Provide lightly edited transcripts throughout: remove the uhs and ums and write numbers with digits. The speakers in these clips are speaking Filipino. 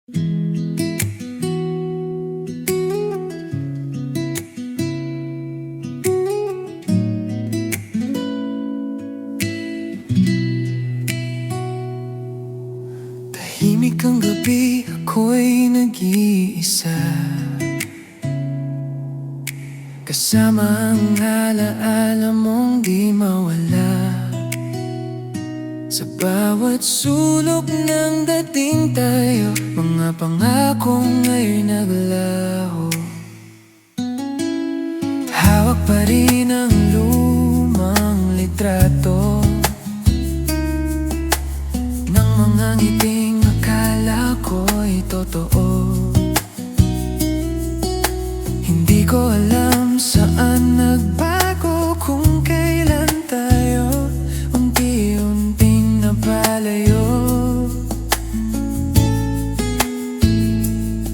Tahimik ang gabi, ako'y nag-iisa, kasama ang alaala mong di mawala. Sa bawat sulok ng dating tayo, mga pangakong nga'y naglaho. Hawak pa rin ang lumang litrato ng mga ngiting akala ko'y totoo. Hindi ko alam saan nagbago, kung kailan tayo unti-unting napalayo.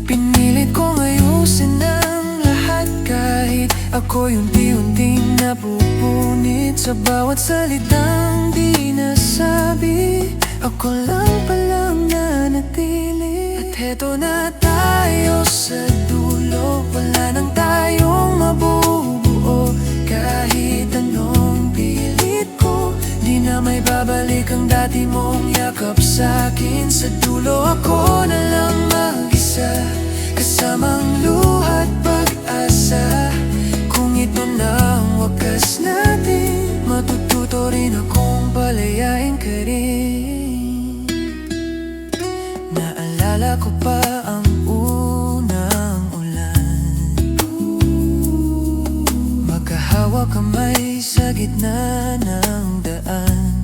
Pinilit kong ayusin ang lahat, kahit ako'y unti-unting napupunit sa bawat salitang di nasabi. Ako lang palang nanatili, at heto na tayo sa dulo. Wala nang tayong mabubuo, kahit anong pilit ko. Di na may babalik ang dati mong yakap sa'kin. Sa dulo ako na lang mag-isa, kasamang luha't pag-asa. Kung ito na ang wakas natin, matututo rin akong palayain ka rin. Naalala ko pa ang unang ulan, magkahawak kamay sa gitna ng daan.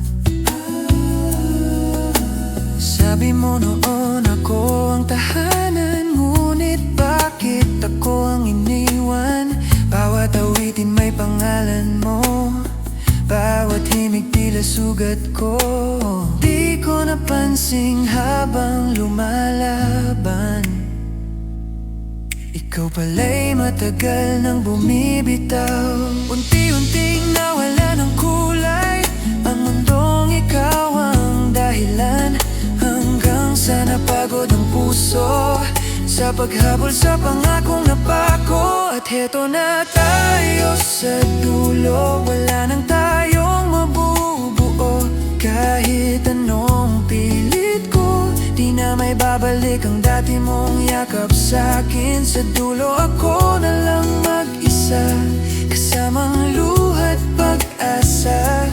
Sabi mo noon ako ang tahanan, ngunit bakit ako ang iniwan? Bawat awitin may pangalan mo, bawat himig tila sugat ko. Di ko napansing habang lumalaban, ikaw pala'y matagal nang bumibitaw. Unti-unting nawala ng kulay ang mundong ikaw ang dahilan, hanggang sa napagod ang puso sa paghabol sa pangakong napako. At heto na tayo sa dulo, wala nang tayong mabubuo. Kahit anong pilit ko, di na may babalik ang dati mong yakap sa'kin. Sa dulo ako na lang mag-isa, kasamang luha't pag-asa.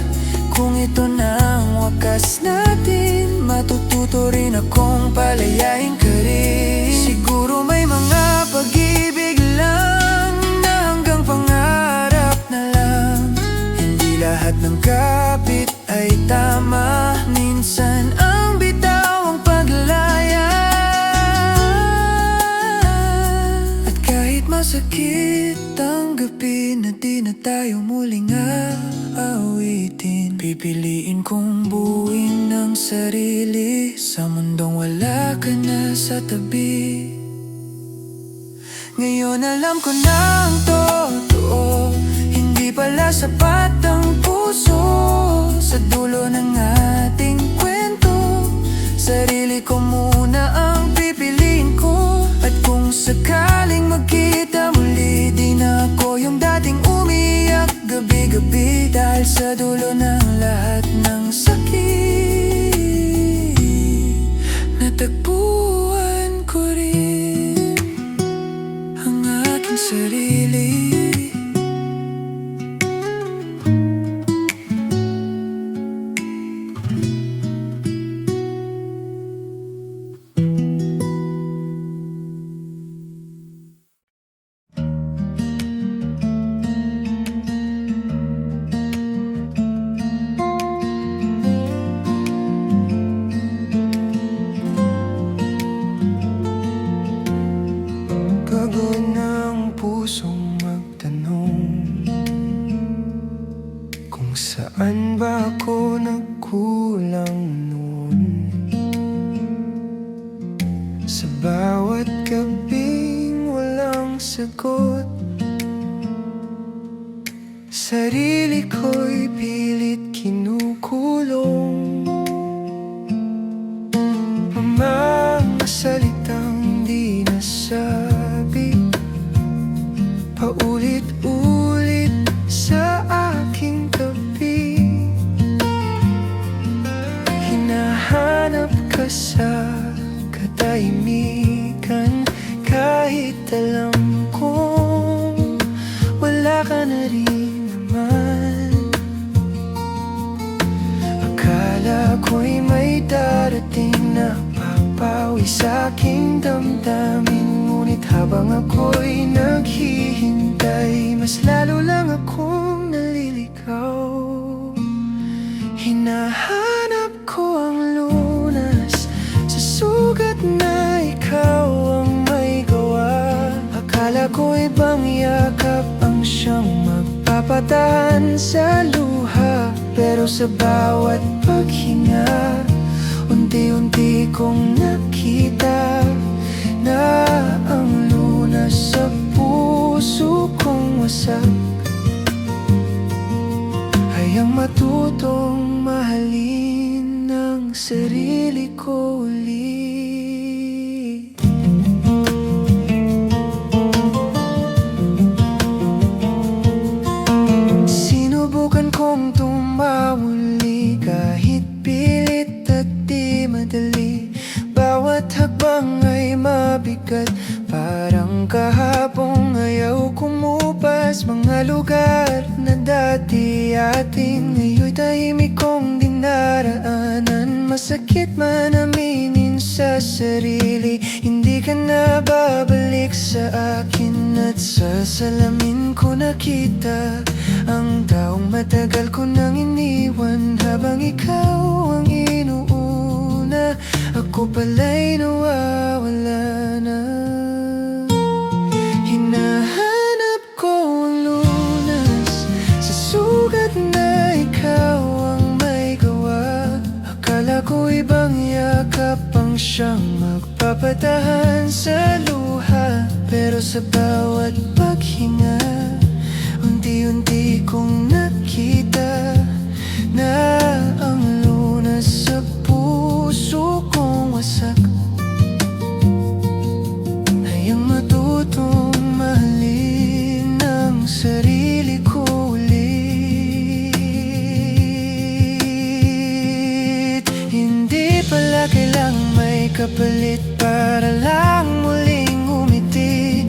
Kung ito na ang wakas natin, matututo rin akong palayain ka rin. Siguro may mga pag-ibig lang na hanggang pangarap na lang. Hindi lahat ng kapit ay tama, minsan ang bitaw ang paglaya. At kahit masakit ang gabi na di na tayo muling aawitin, pipiliin kong buuin ng sarili sa mundong wala ka na sa tabi. Ngayon alam ko na ang totoo, hindi pala sapat ang puso. Sa dulo ng ating kwento, sarili ko muna ang pipiliin ko. At kung sakaling magkita muli, di na ako yung dating umiyak gabi-gabi. Dahil sa dulo ng lahat ng sakit, natagpuan ko rin ang aking sarili. Pagod ng pusong magtanong kung saan ba ako nagkulang noon. Sa bawat gabing walang sagot, sarili ko'y pilit kinukulong. Mga salitang katahimikan. Kahit alam kong wala ka na rin naman. Akala ko'y may darating na papawi sa aking damdamin. Ngunit habang ako'y naghihintay, mas lalo lang akong naliligaw. Hinahanap ko ang lunas sa sugat na ikaw ang may gawa. Akala ko'y bang yakap ang siyang magpapatahan sa luha. Pero sa bawat paghinga, unti-unti kong nakita na ang lunas sa puso kong wasak ay ang matutong mahalin ng sarili ko ulit. Sinubukan kong tumawali kahit pilit at di madali. Bawat hakbang ay mabigat, parang kahapong ayaw kumupas. Mga lugar na dati ating ngayon'y tahimik kong dinaraanan. Masakit man aminin sa sarili, hindi ka na babalik sa akin. At sa salamin ko nakita ang taong matagal ko nang iniwan. Habang ikaw ang inuuna, ako pala'y nawawala na. Hinahanap ko ang lunas sa sugat na ikaw ang may gawa. Akala ko'y bang yakap ang siyang magpapatahan sa luha. Pero sa bawat paghinga, unti-unti kong nakita na ang lunas sa puso kong wasak ay ang matutong mahalin ng sarili ko ulit. Hindi pala kailangang may kapalit para lang muling umiti.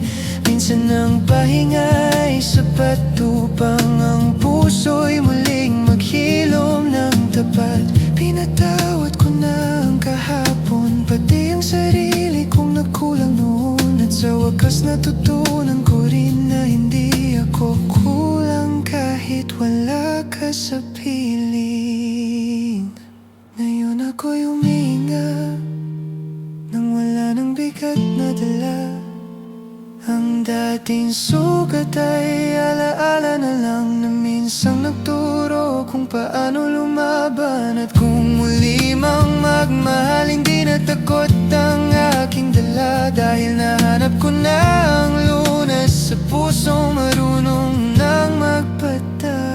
Minsan ang pahinga'y sapat upang ang puso'y muling maghilom ng tapat. Pinatawad ko na ang kahapon, pati ang sarili kong nagkulang noon. At sa wakas natutunan ko rin na hindi ako kulang kahit wala ka sa piling. Ngayon ako'y huminga nang wala ng bigat na dala. Ang dating sugat ay alaala na lang na minsang nagturo kung paano lumaban. At kung muli mang magmahal, hindi na takot ang aking dala. Dahil nahanap ko na ang lunas sa pusong marunong nang magpatawad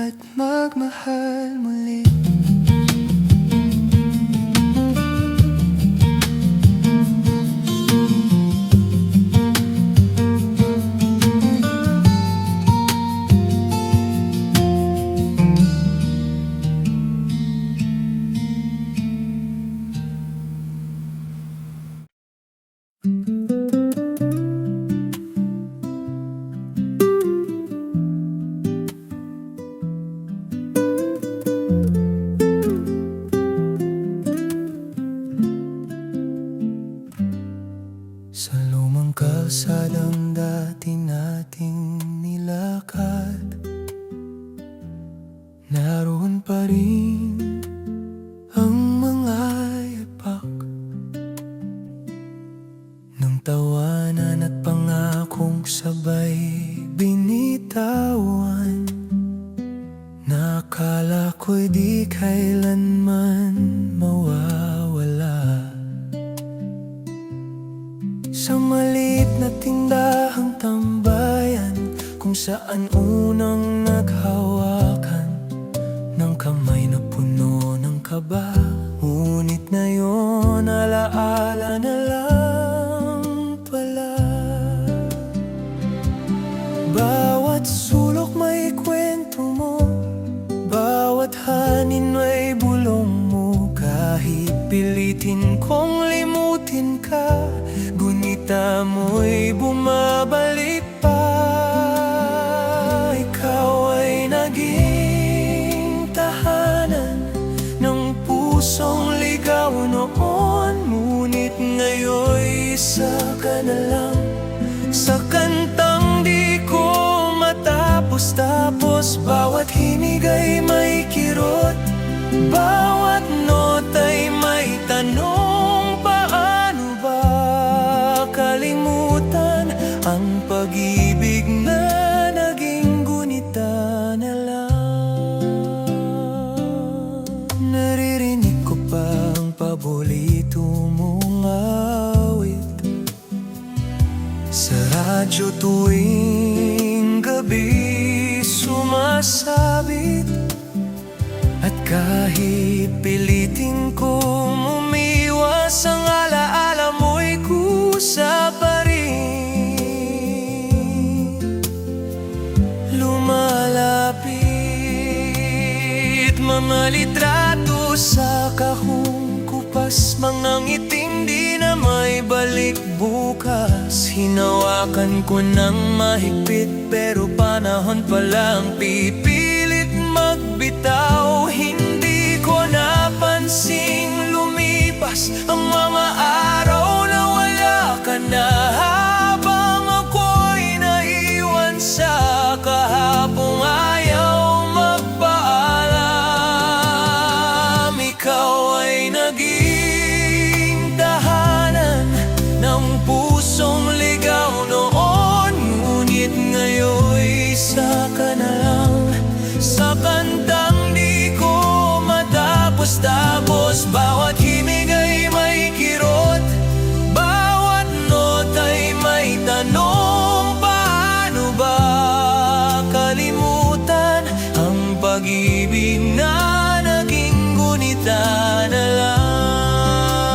at magmahal muli. Sa lumang kalsadang dati nating nilakad, naroon pa rin ang mga yapak ng tawanan at pangakong sabay binitawan. Nakala ko'y di kailanman mawawala. Sa maliit na tindahang tambayan, kung saan unang naghawakan ng kamay na puno ng kaba. Ngunit ngayon alaala na lang pala. Bawat sulok may kwento mo, bawat hanin may bulong mo. Kahit Kahit pilitin kong limutin ka, gunita mo'y bumabalik pa. Ikaw ay naging tahanan ng pusong ligaw noon, ngunit ngayon'y isa ka na lang. Sa kantang di ko matapos-tapos, bawat himig ay may kirot, bawat nota'y may tanong. Paano ba kalimutan ang pag-ibig na naging gunita na lang? Naririnig ko pa ang paborito mong awit sa radyo tuwing gabi sumasabit. At kahit pilitin kong umiwas, ang alaala mo'y kusa pa rin. Lumalapit mga litrato sa kahong kupas, mga ngiting di na may balik bukas. Hinawakan ko ng mahigpit, pero panahon palang pipilit magbitaw. Hindi ko napansing lumipas ang mga araw na wala ka na, habang ako'y naiwan sa kahapong ayaw magpaalam. Ikaw ay naging tahanan ng pusong ligaw noon, ngunit ngayon'y isa ka na lang. Sa kantang di ko matapos-tapos, bawat himig ay may kirot, bawat nota'y may tanong. Paano ba kalimutan ang pag-ibig na naging gunita na lang?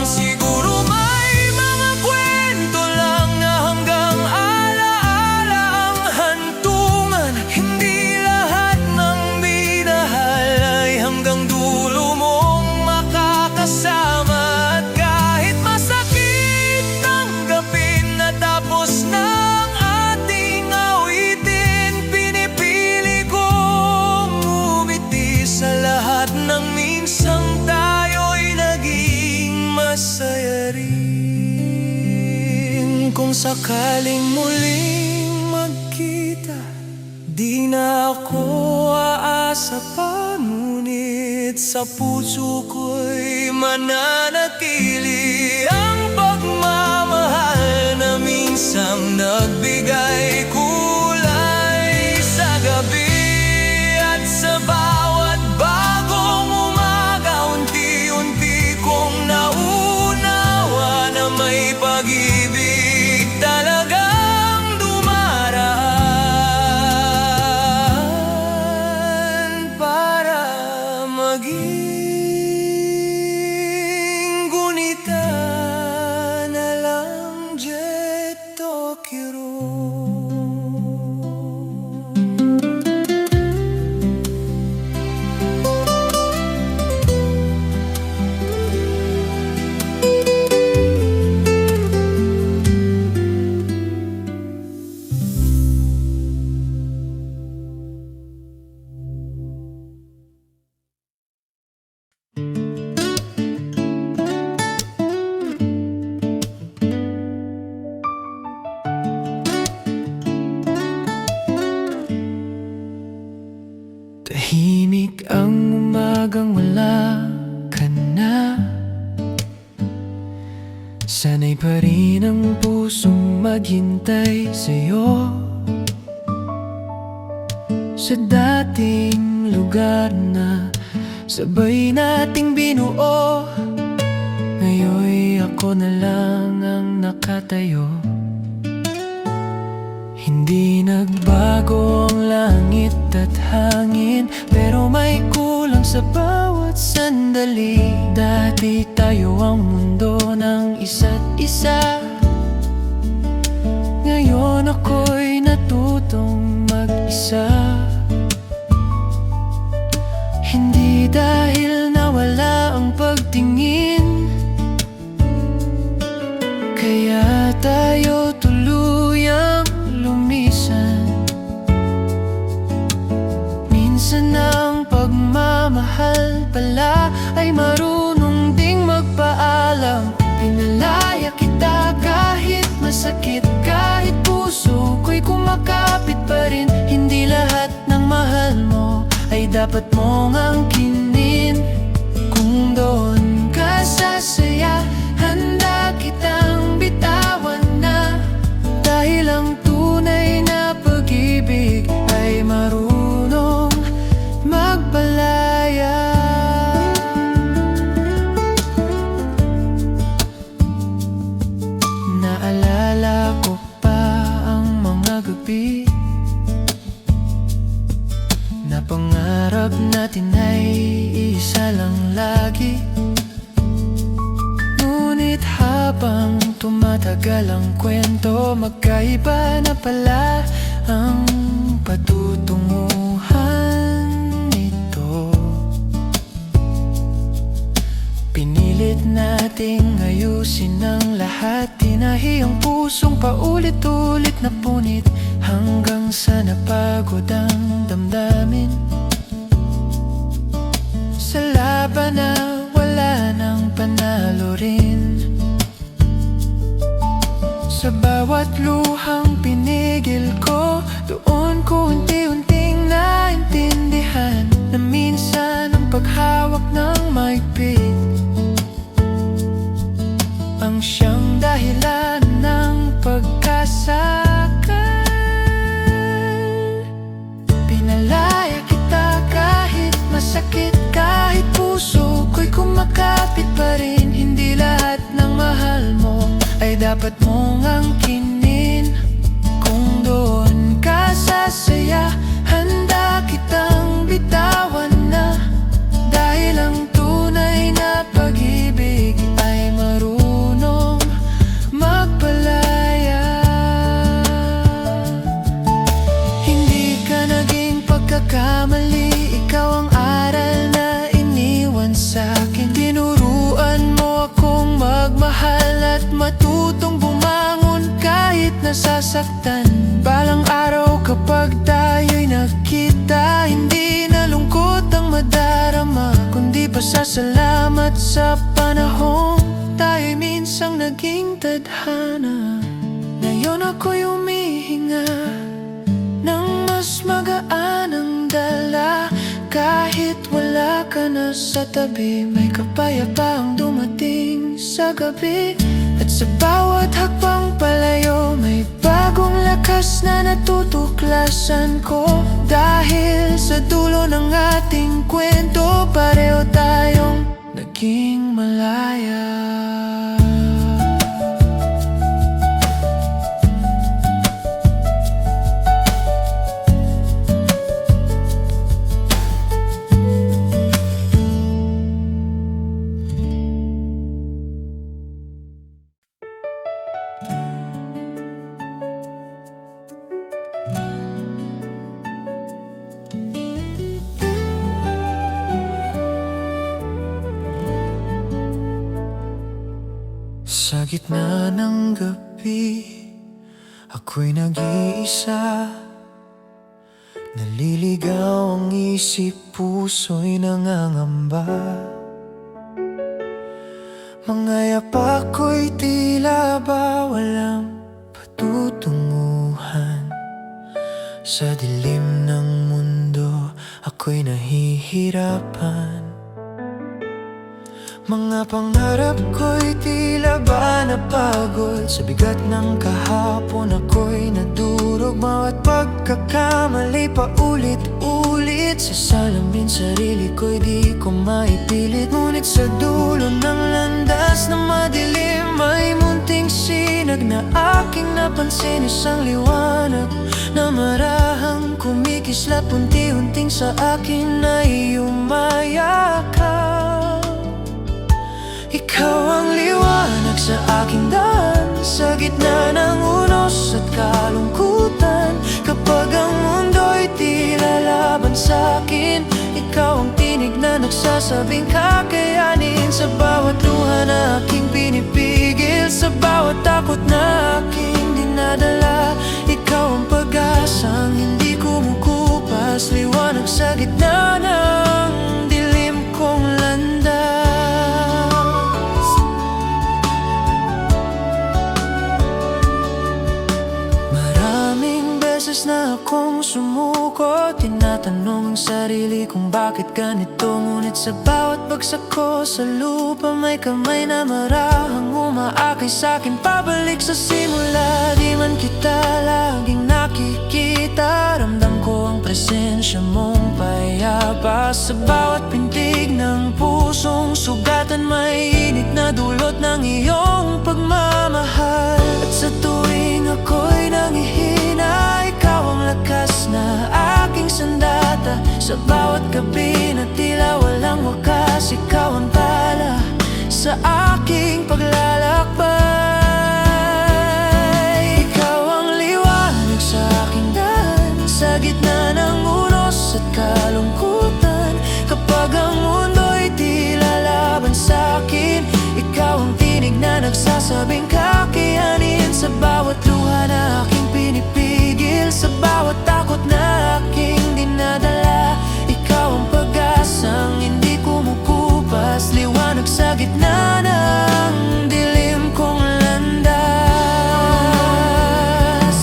Siguro may mga kwento lang na hanggang alaala ang hantungan. Hindi lahat ng minahal ay hanggang dulo mong makakasama. At kahit masakit tanggapin na tapos ng ating awitin, pinipili kong umiti sa lahat ng minsang tayo'y naging masaya rin. Kung sakaling muling magkita, di na ako aasa pa, ngunit sa puso ko'y mananatili ang pagmamahal na minsang nagbigay kulay sa gabi. At sa bawat bagong umaga, unti-unti kong naunawa na may pag-ibig talagang dumaraan para maging gunita na lang. Jet Tokyo. Tahimik ang umagang wala ka na, sanay pa rin ang pusong maghintay sa'yo. Sa dating lugar na sabay nating binuo, ngayon'y ako na lang ang nakatayo. Hindi nagbago ang langit at hangin, pero may kulang sa bawat sandali. Dati tayo ang mundo ng isa't isa, ngayon ako'y natutong mag-isa. Hindi dahil nawala dapat mong angkinin. Kung doon ka sasaya, handa kitang bitawan na. Dahil ang tunay na pag-ibig ay marunong magbalaya. Naalala ko pa ang mga gabi na pangarap natin ay isa lang lagi. Ngunit habang tumatagal ang kwento, magkaiba na pala ang patutunguhan nito. Pinilit nating ayusin ang lahat, tinahi ang pusong paulit-ulit na punit, hanggang sa napagod ang damdamin. Sa laban na wala nang panalo rin. Sa bawat luhang pinigil ko, doon ko unti-unting naintindihan na minsan ang paghawak ng maigpit ang siyang dahilan ng pagkasakal. Pinalaya kita kahit masakit, kahit puso ko'y kumakapit pa rin. Hindi lahat ng mahal mo ay dapat mong angkinin. Kung doon ka sasaya, handa kitang bitawan na. Dahil ang tunay na pag-ibig ay marunong magpalaya. Hindi ka naging pagkakamali, ikaw ang aral na iniwan sa'kin. Tinuruan mo akong magmahal at matutong bumangon kahit nasasaktan. Balang araw kapag tayo'y nagkita, hindi na lungkot ang madarama, kundi pasasalamat sa panahong tayo'y minsang naging tadhana. Ngayon ako'y humihinga ng mas magaan ang dala. Kahit wala ka na sa tabi, may kapayapaang dumating sa gabi. At sa bawat hakbang palayo, may bagong lakas na natutuklasan ko. Dahil sa dulo ng ating kwento, pareho tayong naging malaya. Sa gitna ng gabi, ako'y nag-iisa. Naliligaw ang isip, puso'y nangangamba. Mga yapak ko'y tila ba walang patutunguhan. Sa dilim ng mundo, ako'y nahihirapan. Mga pangarap ko'y tila ba napagod. Sa bigat ng kahapon ako'y nadurog. Bawat pagkakamali paulit-ulit. Sa salamin sarili ko'y di ko maipilit. Ngunit sa dulo ng landas na madilim, may munting sinag na aking napansin. Isang liwanag na marahang kumikislap unti-unting sa akin ay umayakap. Ikaw ang liwanag sa aking daan, sa gitna ng unos at kalungkutan. Kapag ang mundo'y tila laban sa'kin, ikaw ang tinig na nagsasabing kakayanin. Sa bawat luha na aking pinipigil, sa bawat takot na aking dinadala, ikaw ang pag-asang hindi kumukupas. Liwanag sa gitna ng dilim kong landas. Beses na akong sumuko, tinatanong ang sarili kung bakit ganito. Ngunit sa bawat bagsak ko sa lupa, may kamay na marahang umaakay sa'kin pabalik sa simula. Di man kita laging nakikita, ramdam ko ang presensya mong payapa. Sa bawat pintig ng pusong sugatan, may init na dulot ng iyong pagmamahal. At sa tuwing ako'y nangihina, ikaw ang lakas na aking sandata. Sa bawat gabi na tila walang wakas, ikaw ang tala sa aking paglalakbay. Ikaw ang liwanag sa aking daan, sa gitna ng unos at kalungkutan. Kapag ang mundo'y tila laban sa'kin, ikaw ang tinig na nagsasabing kakayanin. Sa bawat luha na aking pinipigil, sa bawat takot na aking dinadala, ikaw ang pag-asang hindi kumukupas, liwanag sa gitna ng dilim kong landas.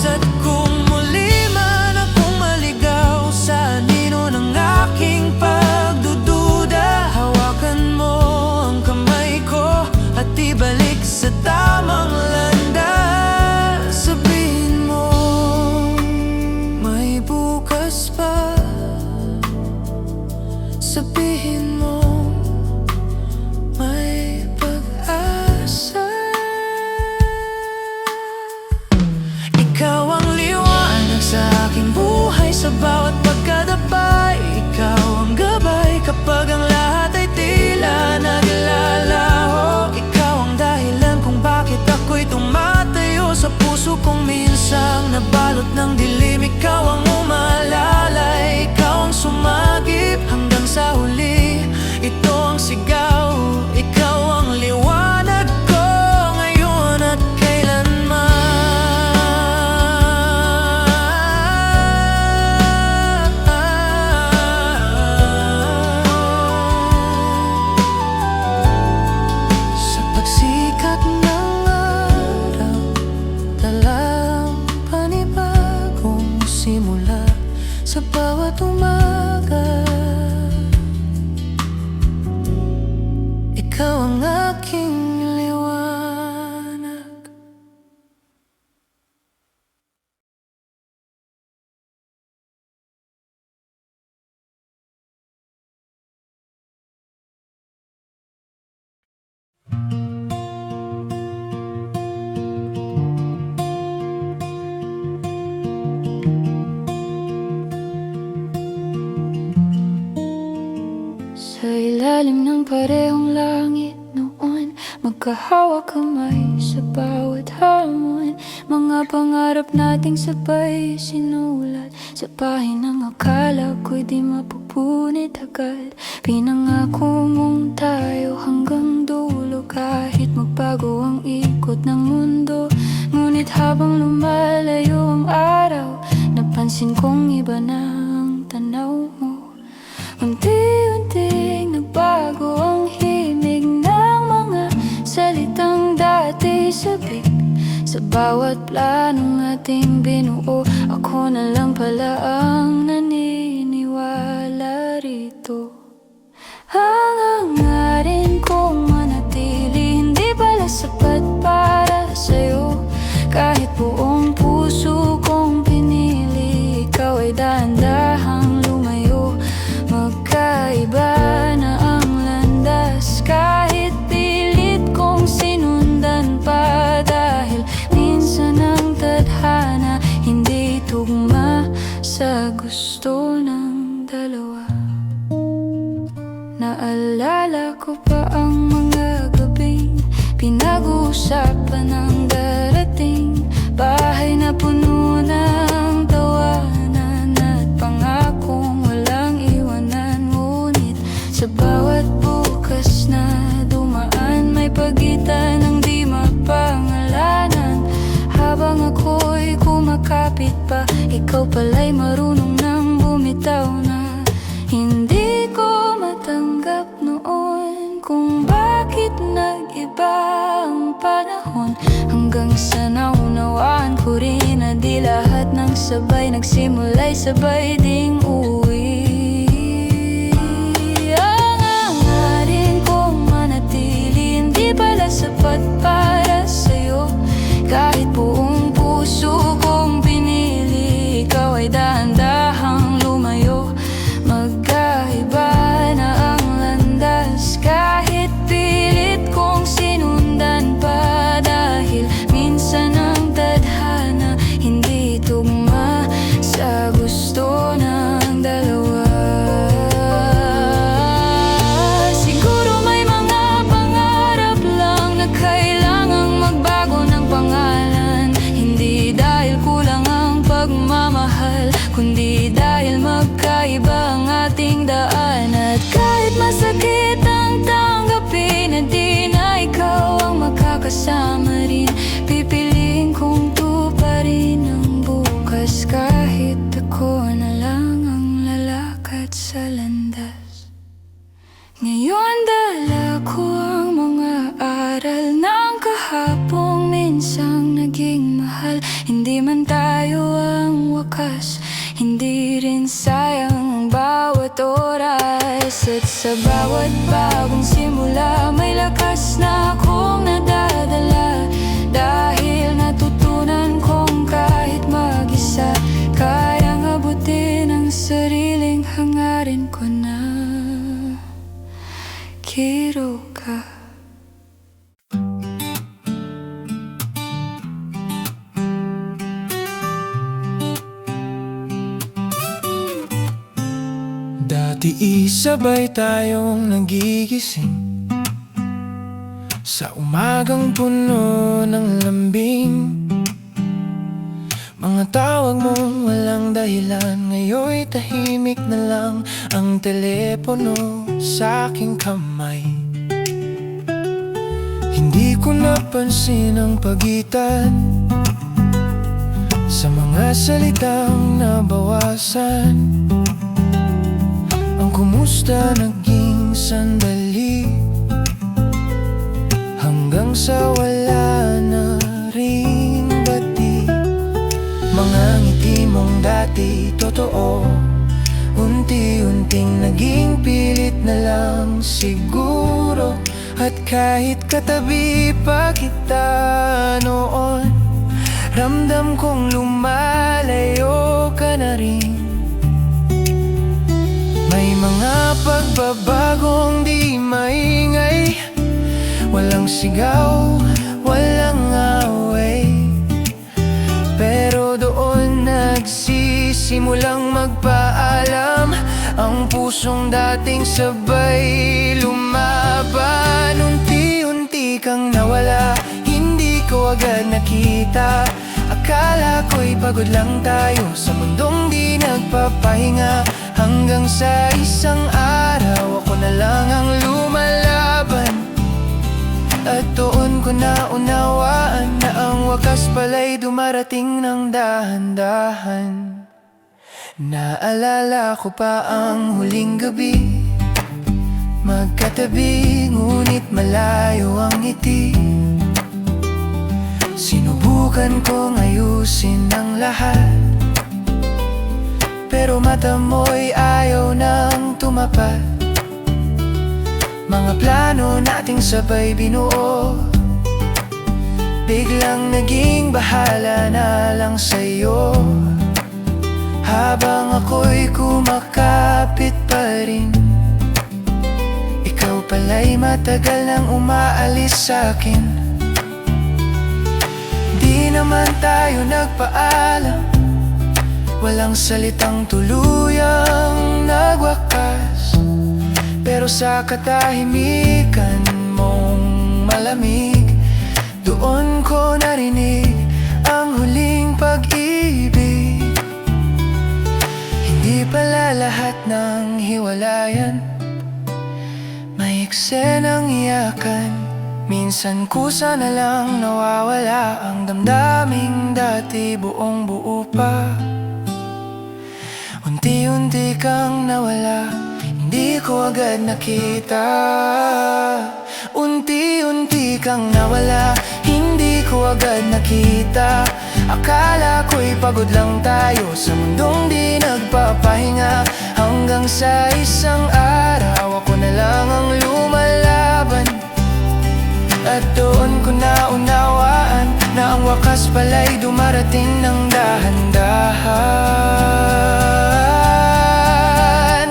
At kung muli man akong maligaw sa anino ng aking pagdududa, hawakan mo ang kamay ko at ibalik sa tamang landas. Sabihin mo, may bukas pa. Sabihin mo, may pag-asa. Ikaw ang liwanag sa aking buhay, sa bawat pagkadapay. Ikaw ang gabay kapag ang lahat ay tila naglalaho. Ikaw ang dahilan kung bakit ako'y tumatayo sa puso kong minsang nabalot ng dilim. Ikaw ang umalalay, ikaw ang sumagip hanggang sa huli. Ito ang sigaw, ikaw ang liwanag ko ngayon at kailanman. Sa pagsikat ng araw, dalang panibagong simula. Sa bawat umaga, ikaw ang aking liwanag. Sa ilalim ng parehong langit noon, magkahawak kamay sa bawat hamon. Mga pangarap nating sabay sinulat sa pahinang akala ko'y di mapupunit agad. Pinangako mong tayo hanggang dulo, kahit magbago ang ikot ng mundo. Ngunit habang lumalayo ang araw, napansin kong iba na ang tanaw mo. Unti-unting nagbago ang himig ng mga salitang dati sabik. Sa bawat planong ating binuo, ako na lang pala ang naniniwala rito. Ang hangarin kong manatili, hindi pala sapat para sa'yo. Kahit buong puso kong pinili, ikaw ay dahan-dahang lumayo. Magkaiba na ang landas, kahit pilit kong sinundan pa. Dahil minsan ang tadhana hindi tugma sa gusto ng dalawa. Naalala ko pa ang mga gabing pinag-uusapan ng darating. Bahay na puno ng tawanan at pangakong walang iwanan. Ngunit sa bawat bukas na dumaan, may pagitan ng di mapangalanan. Habang ako'y kumakapit pa, ikaw pala'y marunong nang bumitaw na. Hindi ko matanggap noon kung bakit nag-iba ang panahon, hanggang sa naunawaan ko rin na di lahat ng sabay nagsimula'y sabay ding uwi. Ang hangarin kong manatili hindi pala sapat para sa'yo. Kahit buong puso kong pinili, ikaw ay dahan-dahang lumayo. Magkaiba na ang landas, kahit pilit kong sinundan pa. Dahil minsan ang tadhana hindi tugma sa gusto ng dalawa. Siguro may mga pangarap lang na kailangang magbago ng pangalan. Hindi dahil kulang ang pagmamahal, kundi dahil magkaiba ang ating daan. At kahit masakit ang tanggapin na di na ikaw ang makakasama rin, pipiliin kong tuparin ang bukas. Kahit ako na lang ang lalakad sa landas. Ngayon dala ko ang mga aral ng kahapong minsang naging mahal. Hindi man tayo ang wakas, hindi rin sayang ang bawat oras. At sa bawat bagong simula may lakas na akong nadadala. Dahil natutunan kong kahit mag-isa kayang abutin ang sariling hangarin ko na. Quiroga. Dati isabay tayong nagigising sa umagang puno ng lambing. Mga tawag mong walang dahilan, ngayon'y tahimik na lang ang telepono sa aking kamay. Hindi ko napansin ang pagitan sa mga salitang nabawasan. Ang kumusta naging sandali, hanggang sa wala na ring bati. Mga ngiti mong dati totoo, unti-unting naging pilit na lang siguro. At kahit katabi pa kita noon, ramdam kong lumalayo ka na rin. May mga pagbabagong di maingay, walang sigaw, walang away. Pero doon nagsisimulang magpaalam ang pusong dating sabay lumaban. Unti-unti kang nawala, hindi ko agad nakita. Akala ko'y pagod lang tayo sa mundong di nagpapahinga. Hanggang sa isang araw ako na lang ang lumalaban. At doon ko naunawaan na ang wakas pala'y dumarating ng dahan-dahan. Naalala ko pa ang huling gabi, magkatabi ngunit malayo ang ngiti. Sinubukan kong ayusin ang lahat, pero mata mo'y ayaw nang tumapat. Mga plano nating sabay binuo, biglang naging bahala na lang sa'yo. Habang ako'y kumakapit pa rin, ikaw pala'y matagal nang umaalis sa'kin. Di naman tayo nagpaalam, walang salitang tuluyang nagwakas. Pero sa katahimikan mong malamig, doon ko narinig ang huling pag-ibig. Hindi pala lahat ng hiwalayan may eksenang iyakan. Minsan kusa na lang nawawala ang damdaming dati buong buo pa. Unti-unti kang nawala, hindi ko agad nakita. Unti-unti kang nawala, hindi ko ko agad nakita. Akala ko'y pagod lang tayo sa mundong di nagpapahinga. Hanggang sa isang araw ako na lang ang lumalaban. At doon ko naunawaan na ang wakas pala'y dumarating ng dahan-dahan.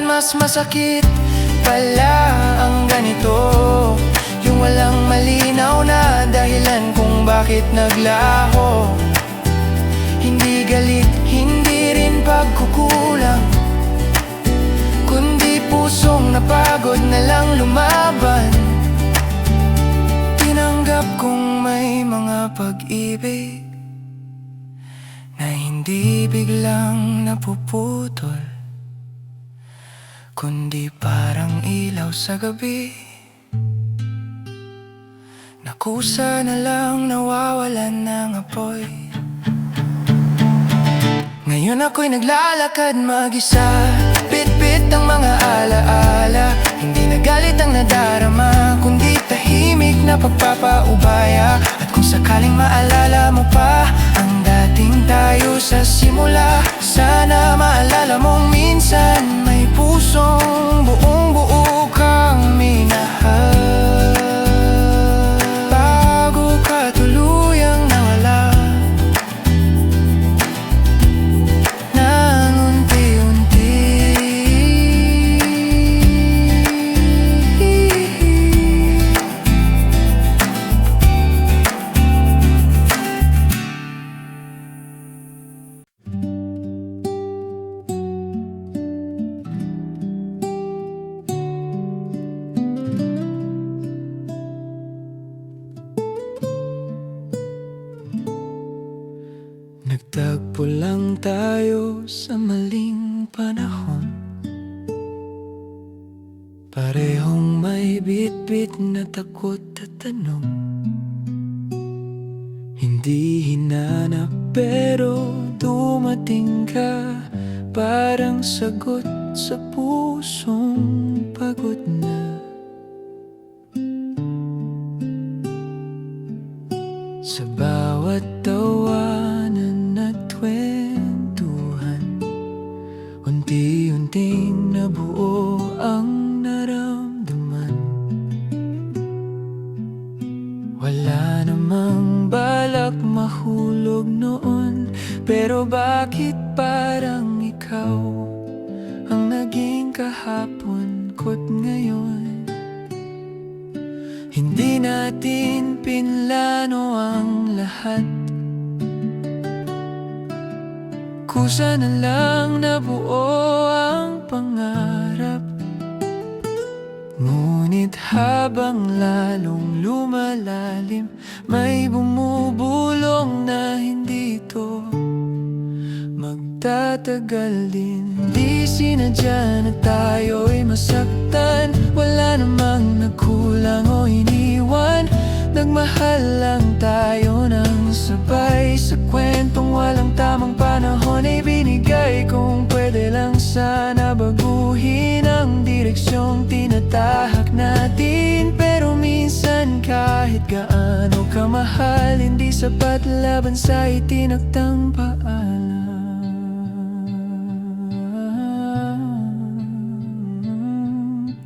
Mas masakit pala ang ganito, yung walang malinaw na dahilan kung bakit naglaho. Hindi galit, hindi rin pagkukulang, kundi pusong napagod na lang lumaban. Tinanggap kong may mga pag-ibig na hindi biglang napuputol, kundi parang ilaw sa gabi, na kusa na lang nawawalan ng apoy. Ngayon ako'y naglalakad mag-isa, bit-bit ang mga alaala. Hindi na galit ang nadarama, kundi tahimik na pagpapaubaya. At kung sakaling maalala mo pa ang dating tayo sa simula, sana maalala mong minsan may pusong buong buo kang minahal, bago ka tuluyang nawala ng unti-unti. Nagtagpo lang tayo sa maling panahon, parehong may bit-bit na takot at tanong. Hindi hinanap pero dumating ka, parang sagot sa pusong pagod na. Sa bawat tawanan at kwentuhan, unti-unting nabuo ang naramdaman. Wala namang balak mahulog noon, pero bakit parang ikaw ang naging kahapon ko't ngayon? Hindi natin pinlano ang lahat, kusa na lang nabuo ang pangarap. Ngunit habang lalong lumalalim, may bumubulong na hindi ito magtatagal din. Di sinadya na tayo'y masaktan, wala namang nagkulang o iniwan. Nagmahal lang tayo ng sabay, sa kwentong walang tamang panahon ay binigay. Kung pwede lang sana baguhin ang direksyong tinatahak natin, pero minsan kahit gaano kamahal, hindi sapat laban sa itinagtang paalam.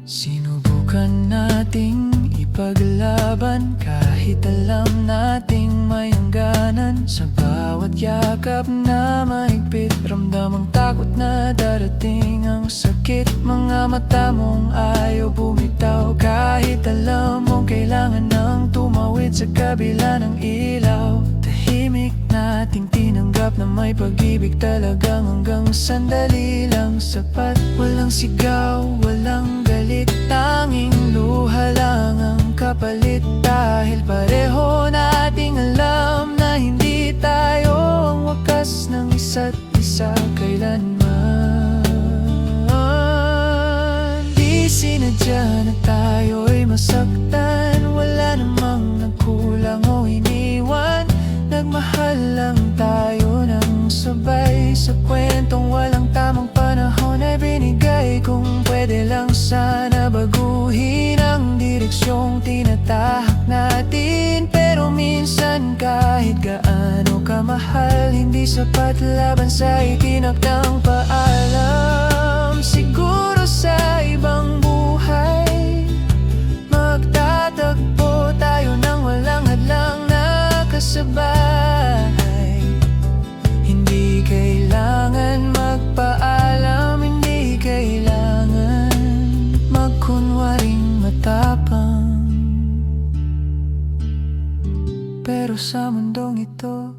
Sinubukan nating ipaglaban kahit alam nating may hangganan. Sa bawat yakap na mahigpit, ramdam ang takot na darating ang sakit. Mga mata mong ayaw bumitaw, kahit alam mong kailangan nang tumawid sa kabila ng ilaw. Tahimik nating tinanggap na may pag-ibig talagang hanggang sandali lang sapat. Walang sigaw, walang galit, tanging luha lang ang kapalit. Dahil pareho nating alam na hindi tayo ang wakas ng isa't isa kailanman. Di sinadya na tayo'y masaktan, wala namang nagkulang o iniwan. Nagmahal lang tayo ng sabay, sa kwentong walang tamang panahon ay binigay. Kung pwede lang sana baguhin ang direksyong tinatahak natin, pero minsan kahit kahit gaano kamahal, hindi sapat laban sa itinakdang paalam. Siguro sa ibang buhay magtatagpo tayo ng walang hadlang na kasabay. Hindi kailangan magpaalam, hindi kailangan magkunwaring matapang. Pero sa mundong ito,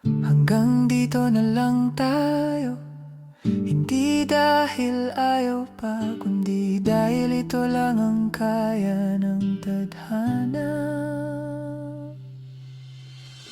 hanggang dito na lang tayo. Hindi dahil ayaw pa, kundi dahil ito lang ang kaya ng tadhana.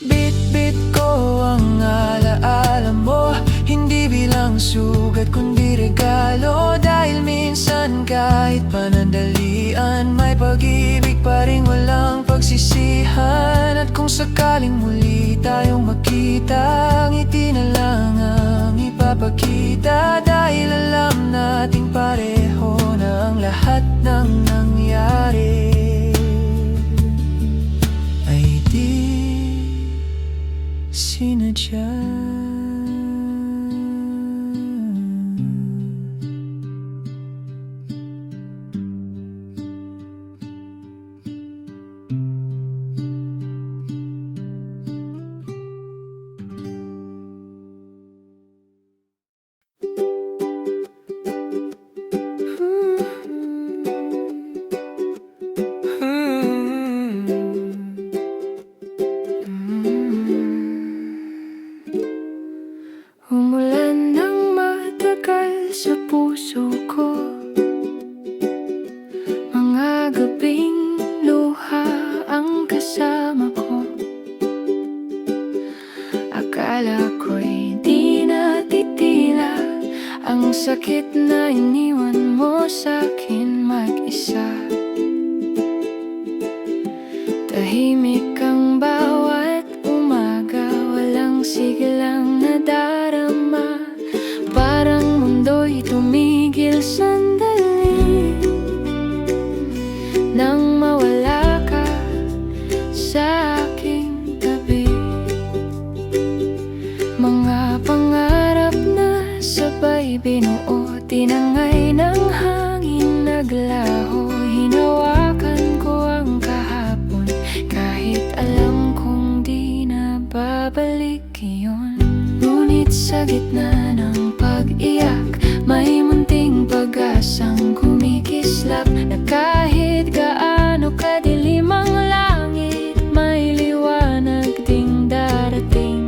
Bit-bit ko ang alaala mo, hindi bilang sugat kundi regalo. Dahil minsan kahit panandalian, may pag-ibig pa rin walang pagsisihan. At kung sakaling muli tayong makita, ngiti na lang ang ipapakita. Dahil alam nating pareho na ang lahat ng nangyari ay di sinadya. Umulan ng matagal sa puso ko, mga gabing luha ang kasama ko. Akala ko'y di natitila ang sakit na iniwan mo sa'kin mag-isa. Tahimik ang bawat umaga, walang sigalang nadarama. Parang mundo'y tumigil sandali nang mawala ka sa aking tabi. Mga pangarap na sabay binuo, tinangay ng hangin naglaho. Hinawakan ko ang kahapon, kahit alam kong di na babalik iyon. Ngunit sa gitna ng pag-iyak, may munting pag-asang kumikislap, na kahit gaano kadilim ang langit, may liwanag ding darating.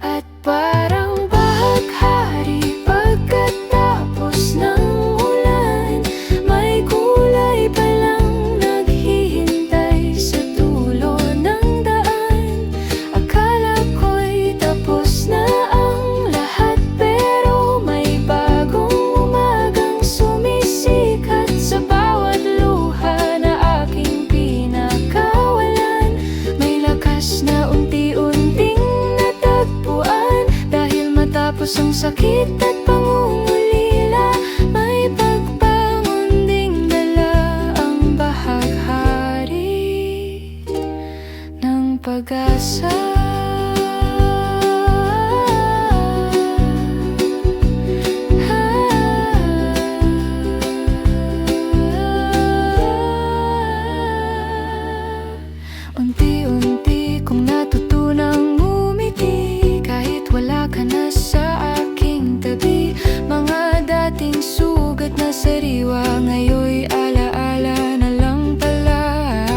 At parang bahaghari pagkatapos ng ulan, may kulay palang naghihintay sa dulo ng daan. Akala ko'y tapos na ang lahat, pero may bagong umagang sumisikat sa bawat luha na aking pinakawalan. May lakas na unti-unting natagpuan, dahil matapos ang sakit at pangungulila, may pagbangon ding dala ang bahaghari ng pag-asa. Unti-unti kong natutunang ngumiti, kahit wala ka na sa aking tabi. Mga dating sugat na sariwa, ngayon'y alaala na lang pala.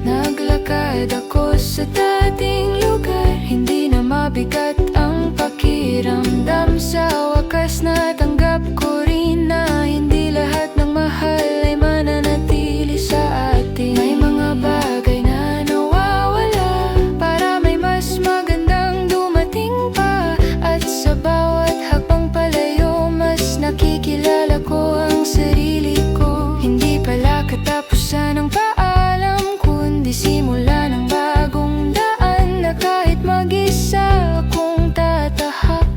Naglakad ako sa dating lugar, hindi na mabigat ang pakiramdam. Sa wakas natanggap ko rin na hindi lahat ng mahal ay mananatili sa atin. May mga bagay na nawawala para may mas magandang dumating pa. At sa bawat hakbang palayo, mas nakikilala ko ang sarili ko. Hindi pala katapusan ng paalam, kundi simula ng bagong daan, na kahit mag-isa akong tatahak,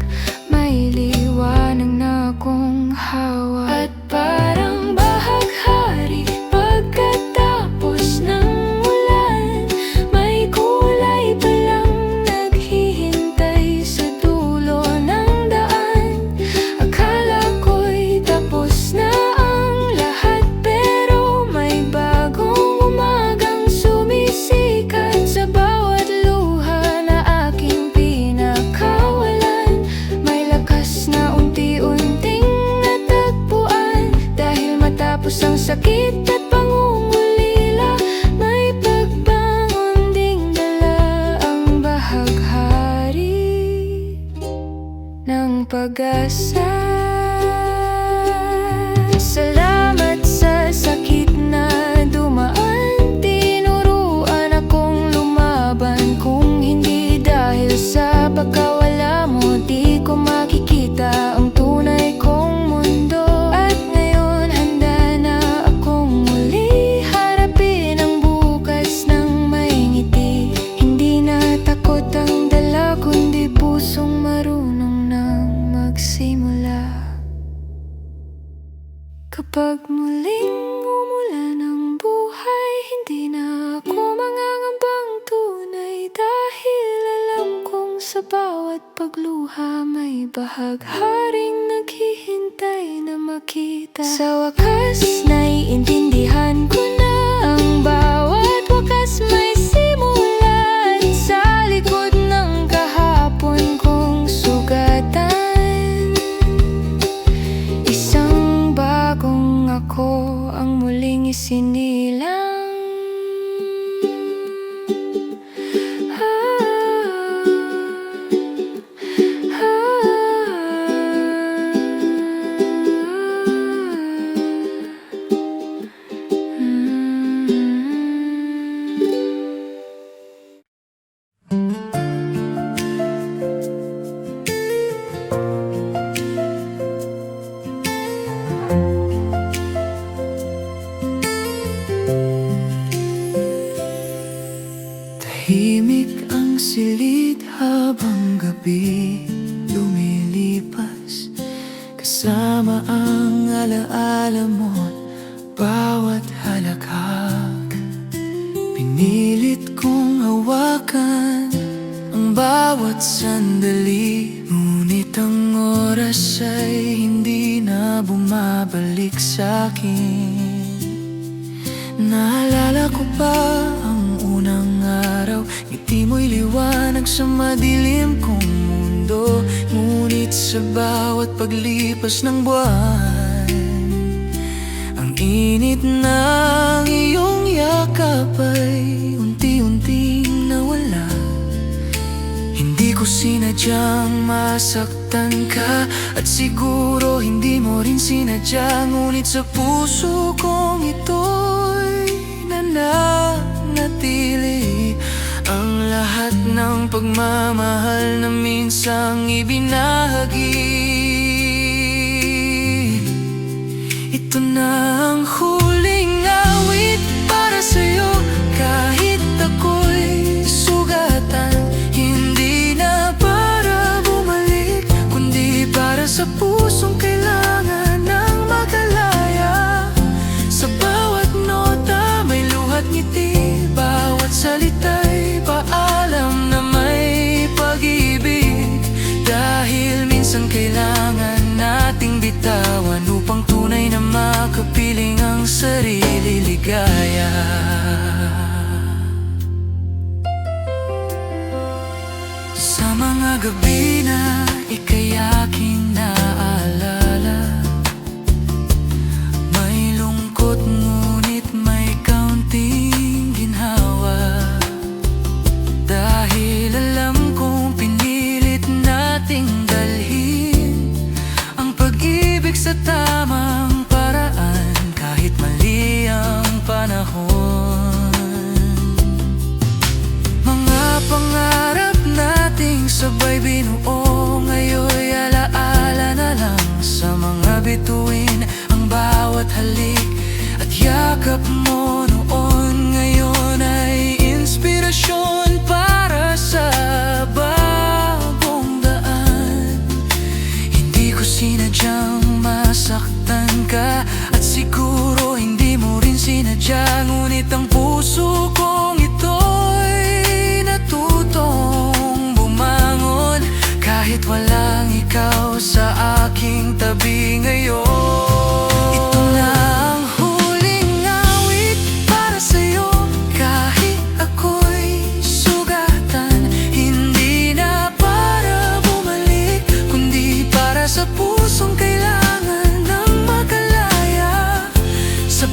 may liwanag na akong hawak. At parang bahaghari pagkatapos ng ulan, may kulay sakit at pangungulila, may pagbangon ding dala ang bahaghari ng pag-asa. Salamat sa sakit na dumaan, tinuruan akong lumaban. Kung hindi dahil sa pagkawala mo, di ko makikita ang tunay kong mundo. At ngayon handa na akong muli harapin ang bukas ng may ngiti. Hindi na takot ang dala, kundi pusong marunong nang magsimula. Kapag muling umulan ang buhay, hindi na ako mangangambang tunay, dahil alam kong sa bawat pagluha may bahagharing naghihintay na makita. Sa wakas, naiintindihan ko na ang bawat wakas may simulan. Sa likod ng kahapon kong sugatan, isang bagong ako ang muling isinilang. Tahimik ang silid habang gabi lumilipas, kasama ang alaala mo't bawat halakhak. Pinilit kong hawakan ang bawat sandali, ngunit ang oras ay hindi na bumabalik sa'kin. Naalala ko pa ang unang araw, ngiti mo'y liwanag sa madilim kong mundo. Ngunit sa bawat paglipas ng buwan, ang init ng iyong yakap ay unti-unting nawala. Hindi ko sinadyang masaktan ka, at siguro hindi mo rin sinadya. Ngunit sa puso kong ito'y nananatili ang lahat ng pagmamahal na minsang ibinahagi. Ito na ang huling awit para sa'yo, kahit ako'y sugatan. Hindi na para bumalik, kundi para sa pusong kailangan ng makalaya. Sa bawat nota may luhat ngiti, bawat salita'y paalam na may pag-ibig. Dahil minsan kailangan nating bitawan upang tunay na makapiling ang sarili ligaya. Sa mga gabi na ika'y aking naalala, may lungkot ngunit may kaunting ginhawa. Dahil alam kong pinilit nating dalhin ang pag-ibig sa tamang paraan, kahit mali ang panahon. Mga pangarap nating sabay binuo, ngayon'y alaala na lang sa mga bituin. Ang bawat halik at yakap mo noon, ngayon ay inspirasyon para sa bagong daan. Hindi ko sinadyang masaktan ka, at siguro hindi mo rin sinadya. Ngunit ang puso kong ito'y natutong bumangon, kahit walang ikaw sa aking tabi ngayon. Ito na ang huling awit para sa'yo, kahit ako'y sugatan. Hindi na para bumalik, kundi para sa pusong kailangan ng makalaya. Sa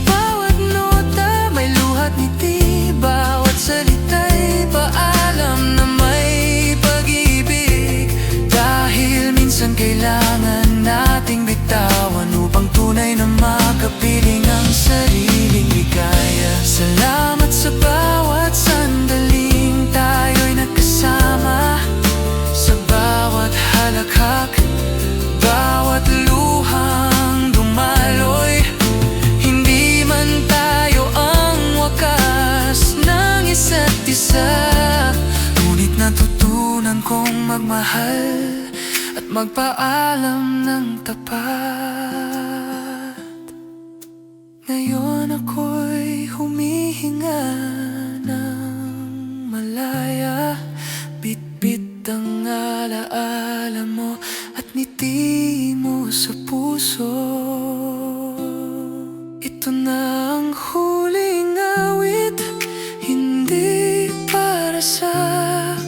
Salamat sa bawat sandaling tayo'y nagkasama, sa bawat halakhak, bawat luhang dumaloy. Hindi man tayo ang wakas ng isa't isa, ngunit natutunan kong magmahal at magpaalam ng tapat. Ngayon ako'y humihinga ng malaya, bitbit ang alaala mo at ngiti mo sa puso. Ito na ang huling awit, hindi para sa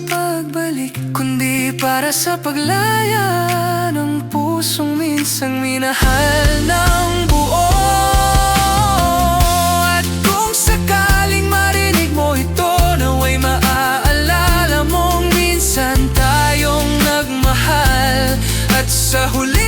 pagbalik, kundi para sa paglaya ng pusong minsang minahal ng buo. At kung sakaling marinig mo ito, nawa'y maaalala mong minsan tayong nagmahal, at sa huli